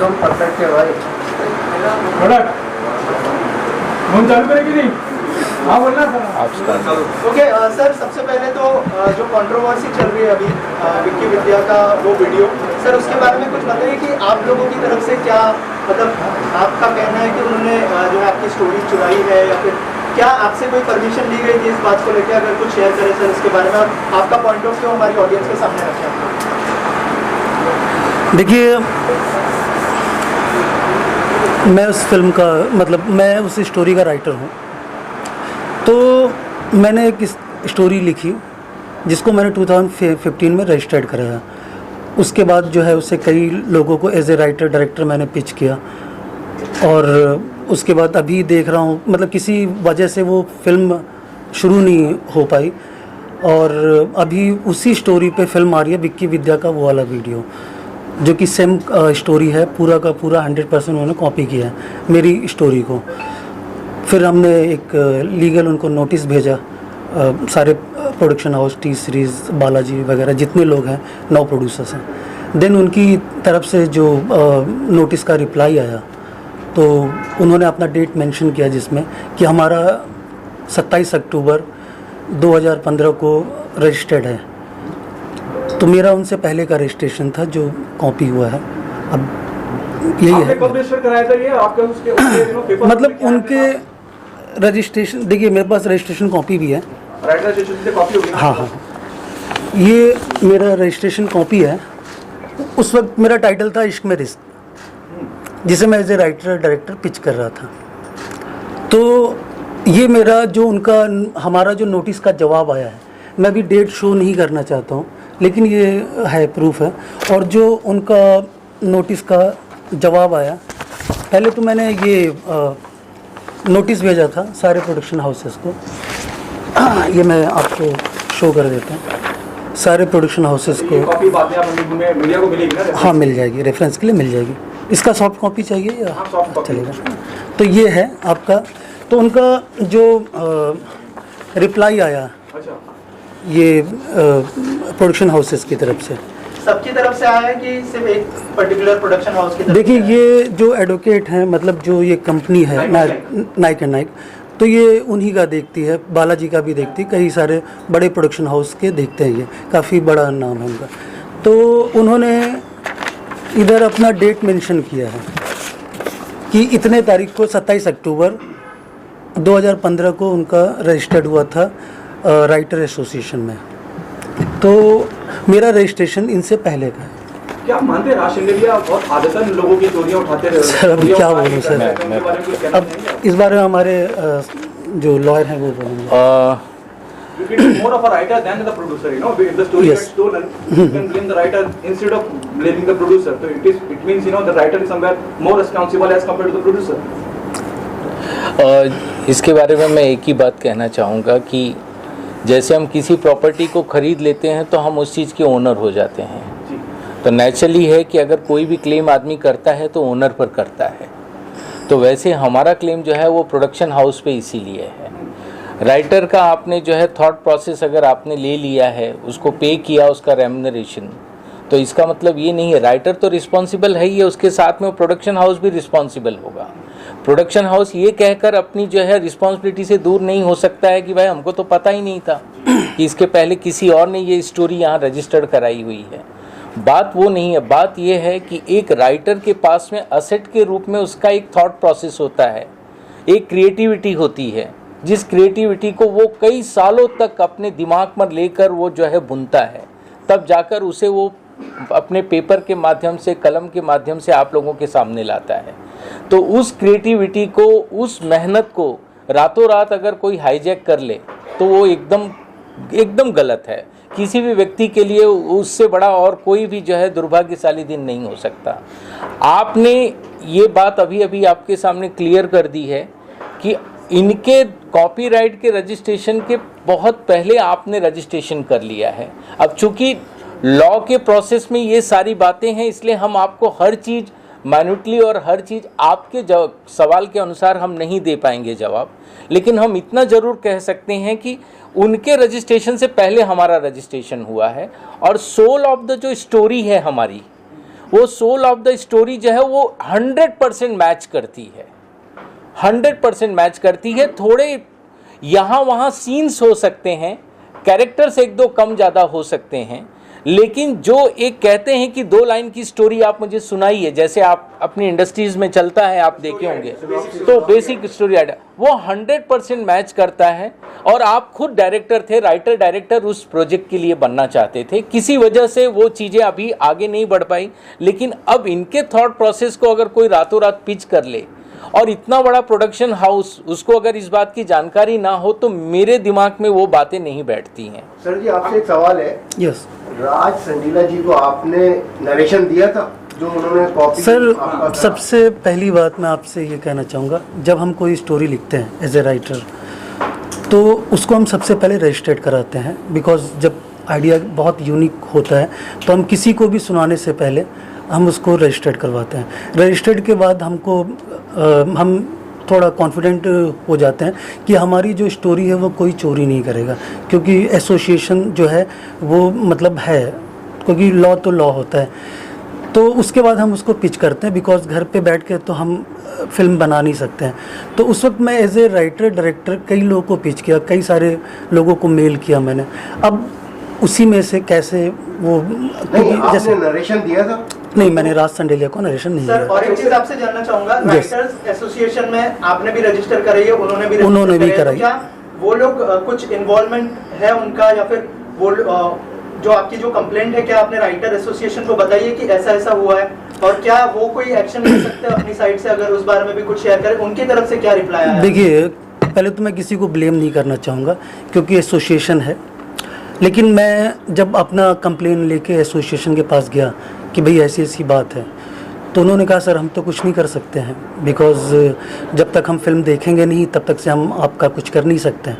एकदम परफेक्ट है भाई। फोन चालू करेगी नहीं? हाँ बोलना सर। ओके सर, सबसे पहले तो जो कंट्रोवर्सी चल रही है अभी विक्की विद्या का वो वीडियो, सर उसके बारे में कुछ बताइए कि आप लोगों की तरफ से क्या मतलब आपका कहना है कि उन्होंने जो है आपकी स्टोरी चुराई है, या फिर क्या आपसे कोई परमिशन ली गई थी इस बात को लेकर? अगर कुछ शेयर करें सर उसके बारे में, आपका पॉइंट ऑफ व्यू हमारी ऑडियंस के सामने रखें। देखिए, मैं उस फिल्म का मतलब मैं उस स्टोरी का राइटर हूँ, तो मैंने एक स्टोरी लिखी जिसको मैंने 2015 में रजिस्टर्ड कराया। उसके बाद जो है उससे कई लोगों को एज ए राइटर डायरेक्टर मैंने पिच किया, और उसके बाद अभी देख रहा हूँ मतलब किसी वजह से वो फिल्म शुरू नहीं हो पाई, और अभी उसी स्टोरी पे फिल्म आ रही है विक्की विद्या का वो वाला वीडियो, जो कि सेम स्टोरी है, पूरा का पूरा 100% उन्होंने कॉपी किया है मेरी स्टोरी को। फिर हमने एक लीगल उनको नोटिस भेजा, सारे production house, T series, Balaji वगैरह जितने लोग हैं, 9 प्रोड्यूसर्स हैं। देन उनकी तरफ से जो नोटिस का रिप्लाई आया, तो उन्होंने अपना डेट मेंशन किया जिसमें कि हमारा 27 अक्टूबर 2015 को रजिस्टर्ड है। तो मेरा उनसे पहले का रजिस्ट्रेशन था जो कॉपी हुआ है। अब यही है कब रजिस्टर कराया था ये आपका? उसके पेपर मतलब उनके रजिस्ट्रेशन, देखिए मेरे पास रजिस्ट्रेशन कॉपी भी है। राइटर रजिस्ट्रेशन से कॉपी होगी? हाँ हाँ, ये मेरा रजिस्ट्रेशन कॉपी है। उस वक्त मेरा टाइटल था इश्क में रिस्क, जिसे मैं as a writer director pitch कर रहा था। तो ये मेरा जो उनका हमारा जो नोटिस का जवाब आया है, मैं अभी डेट शो नहीं करना चाहता हूँ, लेकिन ये है, प्रूफ है। और जो उनका नोटिस का जवाब आया, पहले तो मैंने ये नोटिस भेजा था सारे प्रोडक्शन हाउसेस को। ये मैं आपको शो कर देता हूँ सारे प्रोडक्शन हाउसेस को। कॉपी बाद में मीडिया को मिलेगी ना? हाँ मिल जाएगी, रेफरेंस के लिए मिल जाएगी। इसका सॉफ्ट कॉपी चाहिए या सॉफ्ट कॉपी चलेगा? तो ये है आपका। तो उनका जो रिप्लाई आया, अच्छा, ये प्रोडक्शन हाउसेस की तरफ से, सबकी तरफ से आया है कि सिर्फ एक पर्टिकुलर प्रोडक्शन हाउस की तरफ? देखिए ये जो एडवोकेट हैं, मतलब जो ये कंपनी है नाइक एंड नाइक, तो ये उन्हीं का देखती है, बालाजी का भी देखती है, कई सारे बड़े प्रोडक्शन हाउस के देखते हैं, ये काफ़ी बड़ा नाम है उनका। तो उन्होंने इधर अपना डेट मेंशन किया है कि इतने तारीख को 27 अक्टूबर 2015 को उनका रजिस्टर्ड हुआ था राइटर एसोसिएशन में। तो मेरा रजिस्ट्रेशन इनसे पहले का है। क्या आप मानते हैं राज सिंघलिया बहुत आदतन लोगों की चोरियां उठाते रहे? सर अब क्या बोलूँ सर, अब इस बारे में हमारे जो लॉयर हैं वो बोलेंगे। You can be more of a writer than the producer, you know. If the story Yes. gets stolen, you can blame the writer instead of blaming the producer. So it means, you know, the writer is somewhere more responsible as compared to the producer. इसके बारे में मैं एक ही बात कहना चाहूँगा कि जैसे हम किसी प्रॉपर्टी को ख़रीद लेते हैं तो हम उस चीज़ के ओनर हो जाते हैं। तो नेचुरली है कि अगर कोई भी क्लेम आदमी करता है तो ओनर पर करता है। तो वैसे हमारा क्लेम जो है वो प्रोडक्शन हाउस पे इसीलिए है। राइटर का आपने जो है थॉट प्रोसेस अगर आपने ले लिया है, उसको पे किया, उसका रेम्यूनरेशन, तो इसका मतलब ये नहीं है, राइटर तो रिस्पॉन्सिबल है ही है, उसके साथ में प्रोडक्शन हाउस भी रिस्पॉन्सिबल होगा। प्रोडक्शन हाउस ये कहकर अपनी जो है रिस्पॉन्सिबिलिटी से दूर नहीं हो सकता है कि भाई हमको तो पता ही नहीं था कि इसके पहले किसी और ने ये स्टोरी यहाँ रजिस्टर्ड कराई हुई है। बात वो नहीं है, बात ये है कि एक राइटर के पास में असेट के रूप में उसका एक थॉट प्रोसेस होता है, एक क्रिएटिविटी होती है, जिस क्रिएटिविटी को वो कई सालों तक अपने दिमाग में लेकर वो जो है बुनता है, तब जाकर उसे वो अपने पेपर के माध्यम से, कलम के माध्यम से आप लोगों के सामने लाता है। तो उस क्रिएटिविटी को, उस मेहनत को रातों रात अगर कोई हाईजैक कर ले तो वो एकदम गलत है। किसी भी व्यक्ति के लिए उससे बड़ा और कोई भी जो है दुर्भाग्यशाली दिन नहीं हो सकता। आपने ये बात अभी आपके सामने क्लियर कर दी है कि इनके कॉपीराइट के रजिस्ट्रेशन के बहुत पहले आपने रजिस्ट्रेशन कर लिया है। अब चूंकि लॉ के प्रोसेस में ये सारी बातें हैं, इसलिए हम आपको हर चीज़ माइन्यूटली और हर चीज़ आपके सवाल के अनुसार हम नहीं दे पाएंगे जवाब, लेकिन हम इतना ज़रूर कह सकते हैं कि उनके रजिस्ट्रेशन से पहले हमारा रजिस्ट्रेशन हुआ है। और सोल ऑफ द जो स्टोरी है हमारी, वो सोल ऑफ द स्टोरी जो है वो 100% मैच करती है, 100% मैच करती है। थोड़े यहाँ वहाँ सीन्स हो सकते हैं, कैरेक्टर्स एक दो कम ज़्यादा हो सकते हैं, लेकिन जो एक कहते हैं कि 2 लाइन की स्टोरी आप मुझे सुनाइए, जैसे आप अपनी इंडस्ट्रीज़ में चलता है, आप देखे होंगे, तो बेसिक स्टोरी आइडिया वो 100% मैच करता है। और आप खुद डायरेक्टर थे, राइटर डायरेक्टर उस प्रोजेक्ट के लिए बनना चाहते थे, किसी वजह से वो चीज़ें अभी आगे नहीं बढ़ पाई, लेकिन अब इनके थॉट प्रोसेस को अगर कोई रातों रात पिच कर ले और इतना बड़ा प्रोडक्शन हाउस उसको अगर इस बात की जानकारी ना हो, तो मेरे दिमाग में वो बातें नहीं बैठती हैं। सर जी, आपसे एक सवाल है। यस राज संडीला जी को आपने नरेशन दिया था जो उन्होंने कॉपी? सर, सबसे पहली बात मैं आपसे ये कहना चाहूँगा, जब हम कोई स्टोरी लिखते हैं एज ए राइटर, तो उसको हम सबसे पहले रजिस्ट्रेट कराते हैं, बिकॉज जब आइडिया बहुत यूनिक होता है तो हम किसी को भी सुनाने से पहले हम उसको रजिस्ट्रेट करवाते हैं। रजिस्ट्रेट के बाद हमको हम थोड़ा कॉन्फिडेंट हो जाते हैं कि हमारी जो स्टोरी है वो कोई चोरी नहीं करेगा, क्योंकि एसोसिएशन जो है वो मतलब है, क्योंकि लॉ तो लॉ होता है। तो उसके बाद हम उसको पिच करते हैं, बिकॉज घर पे बैठ के तो हम फिल्म बना नहीं सकते हैं। तो उस वक्त मैं एज ए राइटर डायरेक्टर कई लोगों को पिच किया, कई सारे लोगों को मेल किया मैंने। अब उसी में से कैसे वो जैसे नरेशन दिया था? नहीं, मैंने राज संडेलिया को नरेशन नहीं सर, दिया। और एक चीज आपसे जानना चाहूंगा, राइटर्स एसोसिएशन में आपने भी रजिस्टर कराई है, उन्होंने भी कराई। क्या वो लोग कुछ इन्वॉल्वमेंट है उनका, या फिर वो जो आपकी जो कंप्लेंट है, क्या आपने राइटर एसोसिएशन को बताइए कि ऐसा ऐसा हुआ है, और क्या वो कोई एक्शन ले सकते हैं अपनी साइड से? अगर उस बारे में भी कुछ शेयर करें, उनकी तरफ से क्या रिप्लाई आया? देखिए, पहले तो मैं किसी को ब्लेम नहीं करना चाहूँगा, क्योंकि एसोसिएशन है। लेकिन मैं जब अपना कंप्लेन लेके एसोसिएशन के पास गया कि भाई ऐसी ऐसी बात है, तो उन्होंने कहा सर हम तो कुछ नहीं कर सकते हैं, बिकॉज़ जब तक हम फिल्म देखेंगे नहीं तब तक से हम आपका कुछ कर नहीं सकते हैं।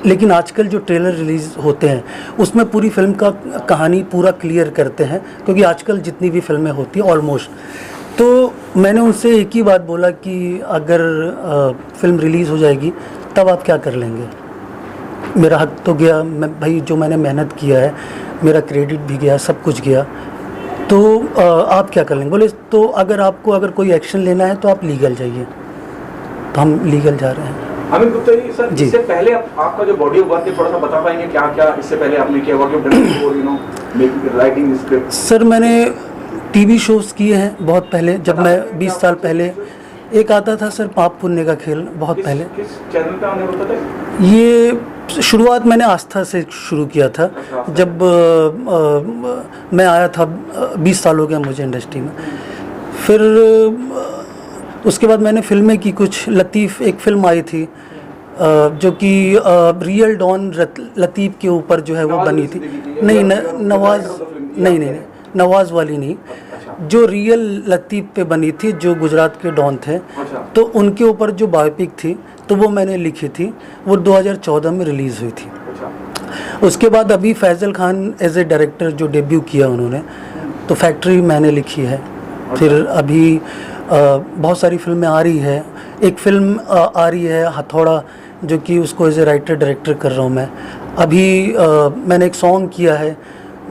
लेकिन आजकल जो ट्रेलर रिलीज़ होते हैं उसमें पूरी फिल्म का कहानी पूरा क्लियर करते हैं, क्योंकि आजकल जितनी भी फिल्में होती हैं ऑलमोस्ट। तो मैंने उनसे एक ही बात बोला कि अगर फिल्म रिलीज़ हो जाएगी तब आप क्या कर लेंगे? मेरा हक तो गया, मैं भाई जो मैंने मेहनत किया है, मेरा क्रेडिट भी गया, सब कुछ गया, तो आप क्या कर लेंगे? बोले तो अगर कोई एक्शन लेना है तो आप लीगल जाइए। तो हम लीगल जा रहे हैं। अमित गुप्ता जी, सर इससे पहले आपका जो बॉडी ऑफ वर्क है थोड़ा सा बता पाएंगे, क्या क्या इससे पहले आपने किया, what you done before you know making writing script? Sir, मैंने टीवी शोज़ किए हैं बहुत पहले, जब मैं 20 साल पहले एक आता था सर, पाप पुण्य का खेल, बहुत पहले। किस चैनल पे आने होता था ये? शुरुआत मैंने आस्था से शुरू किया था, जब मैं आया था। 20 साल हो गया मुझे इंडस्ट्री में। फिर उसके बाद मैंने फिल्में की कुछ। लतीफ़ एक फ़िल्म आई थी जो कि रियल डॉन लतीफ़ के ऊपर जो है वो बनी थी। नहीं, नवाज़ वाली नहीं, जो रियल लतीफ़ पे बनी थी, जो गुजरात के डॉन थे, तो उनके ऊपर जो बायोपिक थी तो वो मैंने लिखी थी। वो 2014 में रिलीज़ हुई थी। उसके बाद अभी Faisal Khan as a director जो डेब्यू किया उन्होंने, तो फैक्ट्री मैंने लिखी है। फिर अभी बहुत सारी फिल्में आ रही है। एक फिल्म आ रही है हथौड़ा, जो कि उसको एज ए राइटर डायरेक्टर कर रहा हूँ मैं। अभी मैंने एक सॉन्ग किया है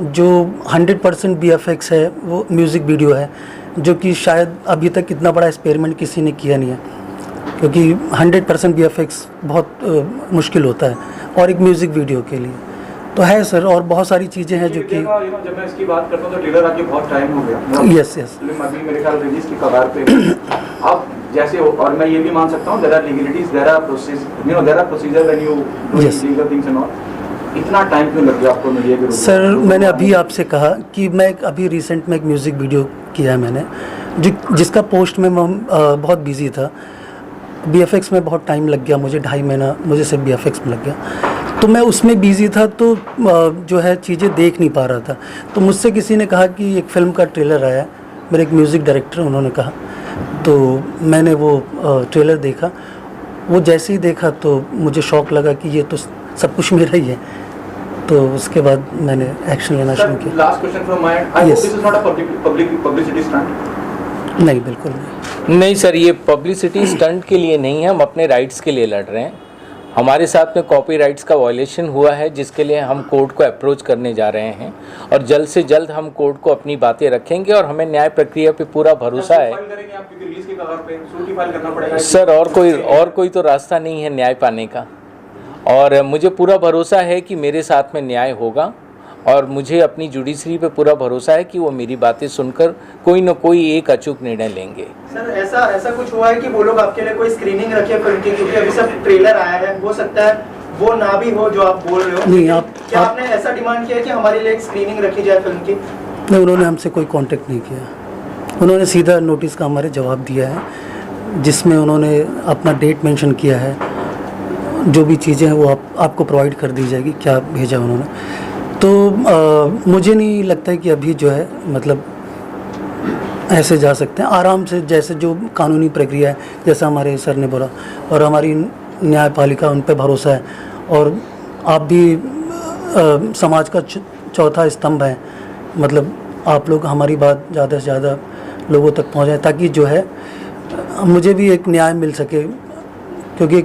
जो 100% BFX है, वो म्यूज़िक वीडियो है, जो कि शायद अभी तक इतना बड़ा एक्सपेरिमेंट किसी ने किया नहीं है, क्योंकि 100% BFX बहुत मुश्किल होता है, और एक म्यूज़िक वीडियो के लिए तो है सर। और बहुत सारी चीज़ें हैं जो कि जब मैं इसकी बात करता हूँ तो ट्रेलर आके बहुत टाइम हो गया। यस फिल्म अभी मेरे ख्याल रिलीज की कगार पे आप जैसे हो, और मैं ये भी मान सकता हूँ there are legalities, there are procedure when you do legal things and all. इतना टाइम क्यों लग गया आपको मीडिया के? सर, मैंने अभी आपसे कहा कि मैं अभी रिसेंट में एक म्यूज़िक वीडियो किया है मैंने, जिसका पोस्ट में मैं बहुत बिजी था। BFX में बहुत टाइम लग गया मुझे, 2.5 महीना मुझे सिर्फ BFX में लग गया। तो मैं उसमें बिजी था, तो जो है चीज़ें देख नहीं पा रहा था। तो मुझसे किसी ने कहा कि एक फ़िल्म का ट्रेलर आया है, मेरे एक म्यूज़िक डायरेक्टर उन्होंने कहा, तो मैंने वो ट्रेलर देखा। वो जैसे ही देखा तो मुझे शौक़ लगा कि ये तो सब कुछ मेरा ही है। तो उसके बाद मैंने एक्शन लेना शुरू किया। Last question from my and, I hope this is not a publicity stunt? नहीं, बिल्कुल नहीं। नहीं सर, ये पब्लिसिटी स्टंट के लिए नहीं है, हम अपने राइट्स के लिए लड़ रहे हैं। हमारे साथ में कॉपीराइट्स का वायलेशन हुआ है, जिसके लिए हम कोर्ट को अप्रोच करने जा रहे हैं और जल्द से जल्द हम कोर्ट को अपनी बातें रखेंगे और हमें न्याय प्रक्रिया पे पूरा भरोसा है। सर और कोई तो रास्ता नहीं है न्याय पाने का, और मुझे पूरा भरोसा है कि मेरे साथ में न्याय होगा और मुझे अपनी जुडिशरी पे पूरा भरोसा है कि वो मेरी बातें सुनकर कोई न कोई एक अचूक निर्णय लेंगे। सर ऐसा कुछ हुआ है कि वो लोग आपके लिए कोई स्क्रीनिंग रखे फिल्म की, क्योंकि अभी सब ट्रेलर आया है, हो सकता है वो ना भी हो जो आप बोल रहे हो। नहीं, क्या आपने ऐसा डिमांड किया है कि हमारे लिए एक स्क्रीनिंग रखी जाए फिल्म की? नहीं, उन्होंने हमसे कोई कांटेक्ट नहीं किया। उन्होंने सीधा नोटिस का हमारे जवाब दिया है, जिसमें उन्होंने अपना डेट मेंशन किया है, जो भी चीज़ें हैं वो आपको प्रोवाइड कर दी जाएगी, क्या भेजा उन्होंने। तो मुझे नहीं लगता है कि अभी जो है मतलब ऐसे जा सकते हैं आराम से, जैसे जो कानूनी प्रक्रिया है, जैसा हमारे सर ने बोला, और हमारी न्यायपालिका उन पर भरोसा है, और आप भी समाज का चौथा स्तंभ है, मतलब आप लोग हमारी बात ज़्यादा से ज़्यादा लोगों तक पहुँचाएं, ताकि जो है मुझे भी एक न्याय मिल सके, क्योंकि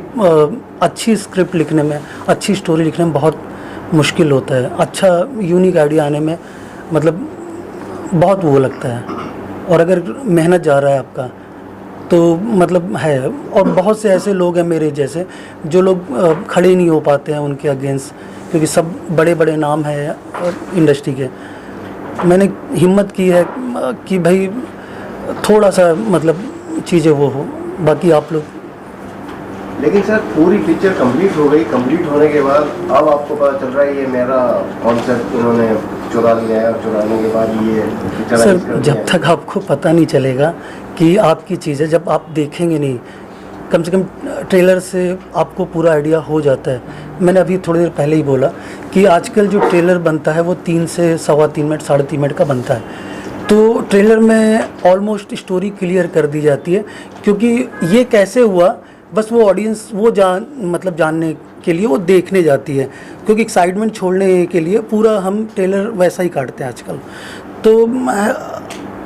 अच्छी स्क्रिप्ट लिखने में, अच्छी स्टोरी लिखने में बहुत मुश्किल होता है। अच्छा यूनिक आइडिया आने में मतलब बहुत वो लगता है, और अगर मेहनत जा रहा है आपका तो मतलब है। और बहुत से ऐसे लोग हैं मेरे जैसे जो लोग खड़े नहीं हो पाते हैं उनके अगेंस्ट, क्योंकि सब बड़े बड़े नाम हैं इंडस्ट्री के। मैंने हिम्मत की है कि भाई थोड़ा सा मतलब चीज़ें वो हो, बाकी आप लोग। लेकिन सर पूरी पिक्चर कंप्लीट हो गई, कंप्लीट होने के बाद अब आपको पता चल रहा है ये मेरा कॉन्सेप्ट इन्होंने चुरा लिया है, और चुराने के बाद ये पिक्चराइज कर दिया है। जब तक आपको पता नहीं चलेगा कि आपकी चीज़ है, जब आप देखेंगे नहीं, कम से कम ट्रेलर से आपको पूरा आइडिया हो जाता है। मैंने अभी थोड़ी देर पहले ही बोला कि आजकल जो ट्रेलर बनता है वो 3 से सवा 3 मिनट, 3.5 मिनट का बनता है। तो ट्रेलर में ऑलमोस्ट स्टोरी क्लियर कर दी जाती है, क्योंकि ये कैसे हुआ बस वो ऑडियंस वो जानने के लिए वो देखने जाती है, क्योंकि एक्साइटमेंट छोड़ने के लिए पूरा हम ट्रेलर वैसा ही काटते हैं आजकल। तो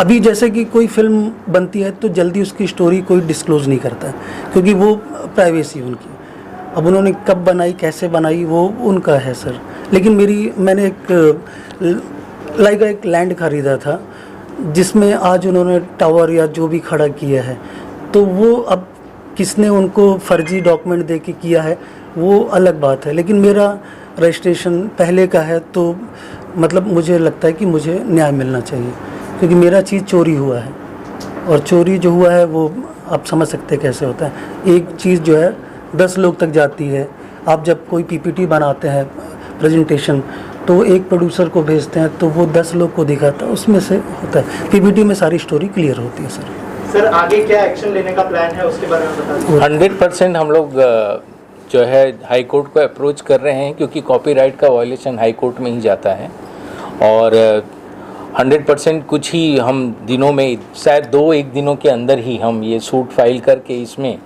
अभी जैसे कि कोई फिल्म बनती है तो जल्दी उसकी स्टोरी कोई डिस्क्लोज़ नहीं करता है, क्योंकि वो प्राइवेसी उनकी। अब उन्होंने कब बनाई, कैसे बनाई, वो उनका है सर। लेकिन मैंने एक लैंड खरीदा था, जिसमें आज उन्होंने टावर या जो भी खड़ा किया है, तो वो अब किसने उनको फर्जी डॉक्यूमेंट दे के किया है वो अलग बात है। लेकिन मेरा रजिस्ट्रेशन पहले का है, तो मतलब मुझे लगता है कि मुझे न्याय मिलना चाहिए, क्योंकि मेरा चीज़ चोरी हुआ है, और चोरी जो हुआ है वो आप समझ सकते हैं कैसे होता है। एक चीज़ जो है 10 लोग तक जाती है। आप जब कोई पीपीटी बनाते हैं प्रेजेंटेशन, तो एक प्रोड्यूसर को भेजते हैं, तो वो 10 लोग को दिखाता है, उसमें से होता है। पीपीटी में सारी स्टोरी क्लियर होती है सर आगे क्या एक्शन लेने का प्लान है उसके बारे में बता दीजिए। 100% हम लोग जो है हाई कोर्ट को अप्रोच कर रहे हैं, क्योंकि कॉपीराइट का वायलेशन हाई कोर्ट में ही जाता है, और 100% कुछ ही हम दिनों में, शायद 2-1 दिनों के अंदर ही हम ये सूट फाइल करके इसमें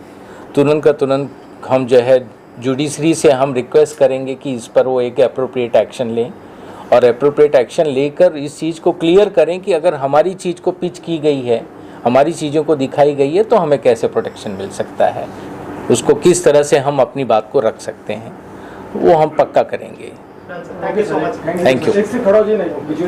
तुरंत का तुरंत हम जो है जुडिशरी से हम रिक्वेस्ट करेंगे कि इस पर वो एक अप्रोप्रिएट एक्शन लें, और अप्रोप्रिएट एक्शन लेकर इस चीज़ को क्लियर करें कि अगर हमारी चीज़ को पिच की गई है, हमारी चीज़ों को दिखाई गई है, तो हमें कैसे प्रोटेक्शन मिल सकता है, उसको किस तरह से हम अपनी बात को रख सकते हैं, वो हम पक्का करेंगे। Thank you so much. Thank you.